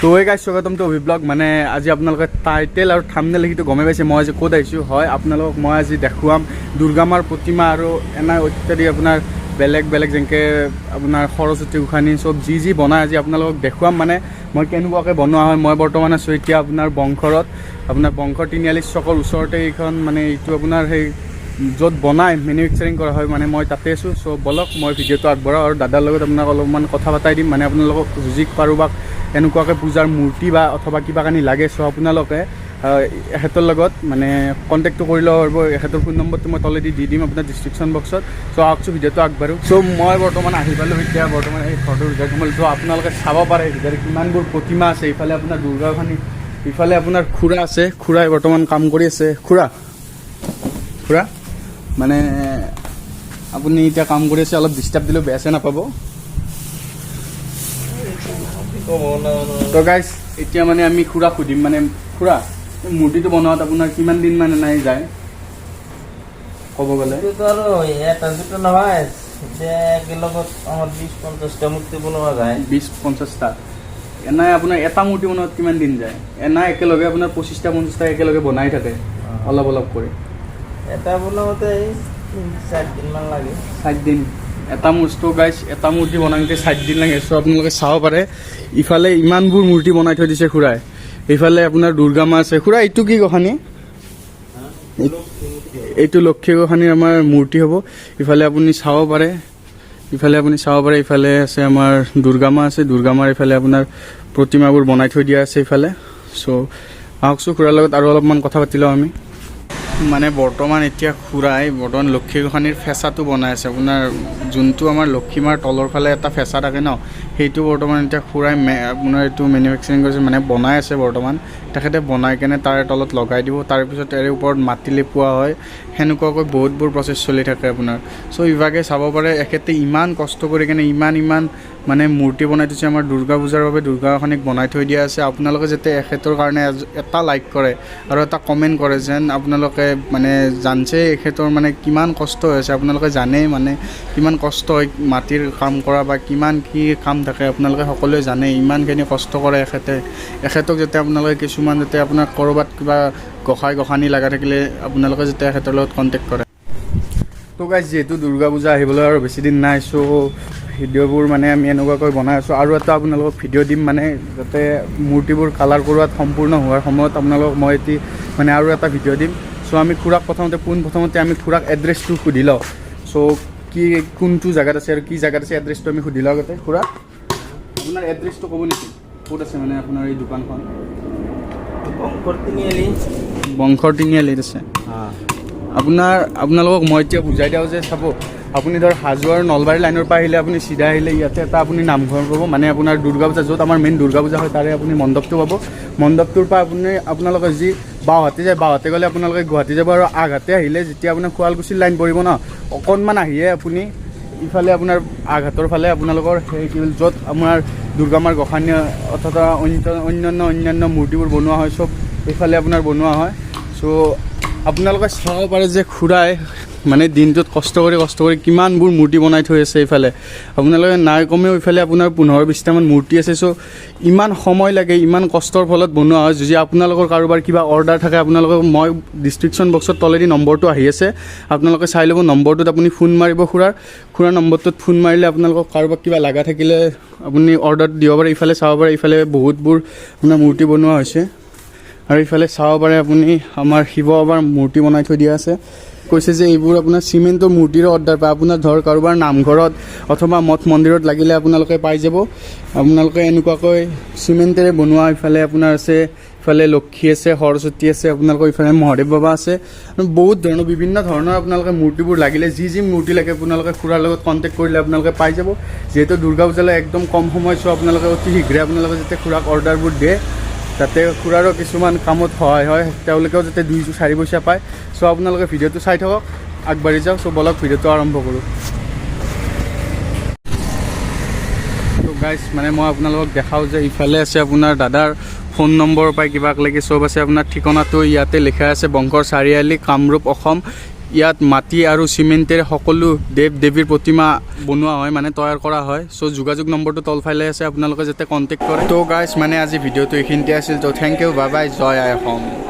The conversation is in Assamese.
তো এই গাইজ স্বাগতম টু অভিব্লগ। মানে আজি আপোনালোকে টাইটেল আৰু থাম্বনেইল লিখিটো গমে পাইছে মই আজি ক'ত আহিছোঁ। হয়, আপোনালোকক মই আজি দেখুৱাম দুৰ্গা মাৰ প্ৰতিমা আৰু এনে ইত্যাদি আপোনাৰ বেলেগ বেলেগ যেনেকৈ আপোনাৰ সৰস্বতী গোঁসানী চব যি বনায় আজি আপোনালোকক দেখুৱাম। মানে মই কেনেকুৱাকৈ বনোৱা হয়। মই বৰ্তমান আছোঁ এতিয়া আপোনাৰ বংশৰত, আপোনাৰ বংশৰ তিনিআলি চকৰ ওচৰতে এইখন, মানে এইটো আপোনাৰ সেই য'ত বনায় মেনুফেকচাৰিং কৰা হয়, মানে মই তাতে আছোঁ। চ' বলক মই ভিডিঅ'টো আগবঢ়াওঁ আৰু দাদাৰ লগত আপোনাক অলপমান কথা পাতাই দিম। মানে আপোনালোকক যি কাৰোবাক এনেকুৱাকৈ পূজাৰ মূৰ্তি বা অথবা কিবা কানি লাগে, চ' আপোনালোকে এখেতৰ লগত মানে কণ্টেক্টটো কৰি ল'ব পাৰিব। এখেতৰ ফোন নম্বৰটো মই তলেদি দি দিম আপোনাৰ ডিছক্ৰিপশ্যন বক্সত। চ' আহকচোন ভিডিঅ'টো আগবাঢ়ো। চ' মই বৰ্তমান আহি পালোঁ এতিয়া, বৰ্তমান এই ঘৰটোৰ ভিতৰত সোমালোঁ। চ' আপোনালোকে চাব পাৰে ভিতৰত কিমানবোৰ প্ৰতিমা আছে। ইফালে আপোনাৰ দুৰ্গা গোঁসানী, ইফালে আপোনাৰ খুৰা আছে, খুৰাই বৰ্তমান কাম কৰি আছে। খুৰা মানে আপুনি এতিয়া কাম কৰি আছে, অলপ ডিষ্টাৰ্ব দিলেও বেয়া চেয়া নাপাব। তো গাইজ এতিয়া মানে আমি খুৰাক সুধিম, মানে খুৰা মূৰ্তিটো বনোৱাত আপোনাৰ কিমান দিন মানে নাই যায় ক'ব গ'লে? আৰু এটা দুটা নহয়, একেলগত আমাৰ 20-50টা মূৰ্তি বনোৱা যায়। 20-50টা এনাই আপোনাৰ এটা মূৰ্তি বনোৱাত কিমান দিন যায়? এনাই একেলগে আপোনাৰ 25টা-50টা একেলগে বনাই থাকে অলপ অলপ কৰি। এটা বনাওঁতে 4 দিনমান লাগে। 4 দিন এটা মূৰ্তি গাইজ, এটা মূৰ্তি বনাওঁতে 4 দিন লাগে। চ' আপোনালোকে চাব পাৰে ইফালে ইমানবোৰ মূৰ্তি বনাই থৈ দিছে খুৰাই। এইফালে আপোনাৰ দুৰ্গা মা আছে। খুৰা এইটো কি গোঁসানী? এইটো লক্ষী গোঁসানীৰ আমাৰ মূৰ্তি হ'ব। ইফালে আপুনি চাব পাৰে, ইফালে আছে আমাৰ দুৰ্গা মা আছে। দুৰ্গা মাৰ ইফালে আপোনাৰ প্ৰতিমাবোৰ বনাই থৈ দিয়া আছে ইফালে। চ' আহকচোন খুৰাৰ লগত আৰু অলপমান কথা পাতি লওঁ আমি। মানে বৰ্তমান এতিয়া খুৰাই লক্ষী গোঁসানীৰ ফেঁচাটো বনাই আছে। আপোনাৰ যোনটো আমাৰ লক্ষী মাৰ তলৰ ফালে এটা ফেঁচা থাকে ন, সেইটো বৰ্তমান এতিয়া খুৰাই আপোনাৰ এইটো মেনুফেকচাৰিং কৰিছে, মানে বনাই আছে বৰ্তমান। তেখেতে বনাই কেনে তাৰে তলত লগাই দিব, তাৰপিছত তাৰে ওপৰত মাটি লেপোৱা হয়। সেনেকুৱাকৈ বহুতবোৰ প্ৰচেছ চলি থাকে আপোনাৰ। চ' ইভাগে চাব পাৰে এখেতে ইমান কষ্ট কৰি কেনে ইমান মানে মূৰ্তি বনাই থৈছে। আমাৰ দুৰ্গা পূজাৰ বাবে দুৰ্গা গোঁসানীক বনাই থৈ দিয়া আছে। আপোনালোকে যাতে এখেতৰ কাৰণে এটা লাইক কৰে আৰু এটা কমেণ্ট কৰে, যেন আপোনালোকে মানে জানছে এখেতৰ মানে কিমান কষ্ট হৈছে। আপোনালোকে জানেই মানে কিমান কষ্ট হয় মাটিৰ কাম কৰা বা কিমান কি কাম থাকে, আপোনালোকে সকলোৱে জানে। ইমানখিনি কষ্ট কৰে এখেতক যাতে আপোনালোকে কিছুমান যাতে আপোনাৰ ক'ৰবাত কিবা গোঁসানী লগা থাকিলে আপোনালোকে যাতে এখেতৰ লগত কণ্টেক্ট কৰে। তো গাইজ যিহেতু দুৰ্গা পূজা আহিবলৈ আৰু বেছি দিন নাই, চ' ভিডিঅ'বোৰ মানে আমি এনেকুৱাকৈ বনাই আছোঁ। আৰু এটা আপোনালোকক ভিডিঅ' দিম, মানে যাতে মূৰ্তিবোৰ কালাৰ কৰোৱাত সম্পূৰ্ণ হোৱাৰ সময়ত আপোনালোকক মই এতিয়া মানে আৰু এটা ভিডিঅ' দিম। চ' আমি খুৰাক প্ৰথমতে আমি খুৰাক এড্ৰেছটো সুধি লওঁ। চ' কোনটো জেগাত আছে আৰু কি জেগাত আছে এড্ৰেছটো আমি সুধি লওঁ আগতে। খুৰা আপোনাৰ এড্ৰেছটো ক'ব নেকি? ক'ত আছে মানে আপোনাৰ এই দোকানখন? বংশৰ তিনিআলিত আছে। আপোনালোকক মই এতিয়া বুজাই দিওঁ যে চাব, আপুনি ধৰ হাজো আৰু নলবাৰী লাইনৰ পৰা আহিলে আপুনি চিধা আহিলে ইয়াতে এটা আপুনি নামঘৰ পাব। মানে আপোনাৰ দুৰ্গা পূজা য'ত আমাৰ মেইন দুৰ্গা পূজা হয় তাৰে আপুনি মণ্ডপটো পাব। মণ্ডপটোৰ পৰা আপোনালোকে যি বাওঁহাতে যায়, বাওঁহাতে গ'লে আপোনালোকে গুৱাহাটী যাব। আৰু আগহাতে আহিলে যেতিয়া আপোনাৰ শুৱালকুছিৰ লাইন পৰিব ন, অকণমান আহিয়ে আপুনি ইফালে আপোনাৰ আগহাতৰ ফালে আপোনালোকৰ সেই কি বুলি য'ত আপোনাৰ দুৰ্গা মাৰ গোঁসানী অৰ্থাৎ অন্যান্য মূৰ্তিবোৰ বনোৱা হয়, চব এইফালে আপোনাৰ বনোৱা হয়। চ' আপোনালোকে চাব পাৰে যে খুৰাই মানে দিনটোত কষ্ট কৰি কিমানবোৰ মূৰ্তি বনাই থৈ আছে। এইফালে আপোনালোকে নাই কমেও ইফালে আপোনাৰ 15-20টামান মূৰ্তি আছে। চ' ইমান সময় লাগে, ইমান কষ্টৰ ফলত বনোৱা হয়। যদি আপোনালোকৰ কাৰোবাৰ কিবা অৰ্ডাৰ থাকে, আপোনালোকে মই ডিছক্ৰিপশ্যন বক্সত তলেদি নম্বৰটো আহি আছে, আপোনালোকে চাই ল'ব। নম্বৰটোত আপুনি ফোন মাৰিব, খুৰাৰ নম্বৰটোত ফোন মাৰিলে আপোনালোকক কাৰোবাক কিবা লগা থাকিলে আপুনি অৰ্ডাৰ দিব পাৰে। ইফালে চাব পাৰে ইফালে বহুতবোৰ আপোনাৰ মূৰ্তি বনোৱা হৈছে। আৰু ইফালে চাব পাৰে আপুনি আমাৰ শিৱ বাবাৰ মূৰ্তি বনাই থৈ দিয়া আছে। কৈছে যে এইবোৰ আপোনাৰ চিমেণ্টৰ মূৰ্তিৰো অৰ্ডাৰ পায়। আপোনাৰ ধৰ কাৰোবাৰ নামঘৰত অথবা মঠ মন্দিৰত লাগিলে আপোনালোকে পাই যাব। আপোনালোকে এনেকুৱাকৈ চিমেণ্টেৰে বনোৱা ইফালে আপোনাৰ আছে, ইফালে লক্ষী আছে, সৰস্বতী আছে, আপোনালোকৰ ইফালে মহাদেৱ বাবা আছে। বহুত ধৰণৰ বিভিন্ন ধৰণৰ আপোনালোকে মূৰ্তিবোৰ লাগিলে যি মূৰ্তি লাগে আপোনালোকে খুৰাৰ লগত কণ্টেক্ট কৰিলে আপোনালোকে পাই যাব। যিহেতু দুৰ্গা পূজালৈ একদম কম সময়, চ' আপোনালোকে অতি শীঘ্ৰে আপোনালোকে যাতে খুৰাক অৰ্ডাৰবোৰ দিয়ে, যাতে খুৰাৰো কিছুমান কামত সহায় হয়, তেওঁলোকেও যাতে 2-4 পইচা পায়। চ' আপোনালোকে ভিডিঅ'টো চাই থাকক, আগবাঢ়ি যাওক। চ' বলক ভিডিঅ'টো আৰম্ভ কৰোঁ। তো গাইজ মানে মই আপোনালোকক দেখাওঁ যে ইফালে আছে আপোনাৰ দাদাৰ ফোন নম্বৰৰ পৰাই কিবাক লাগি চব আছে। আপোনাৰ ঠিকনাটো ইয়াতে লিখা আছে, বংশৰ চাৰিআলি, কামৰূপ, অসম। ইয়াত মাটি আৰু চিমেণ্টেৰে সকলো দেৱ দেৱীৰ প্ৰতিমা বনোৱা হয় মানে তৈয়াৰ কৰা হয় চ' যোগাযোগ নম্বৰটো তলফালে আছে আপোনালোকে যাতে কণ্টেক্ট কৰে তো গাইজ মানে আজি ভিডিঅ'টো এইখিনিতে আছিল তো থেংক ইউ বাই বাই জয় আই অসম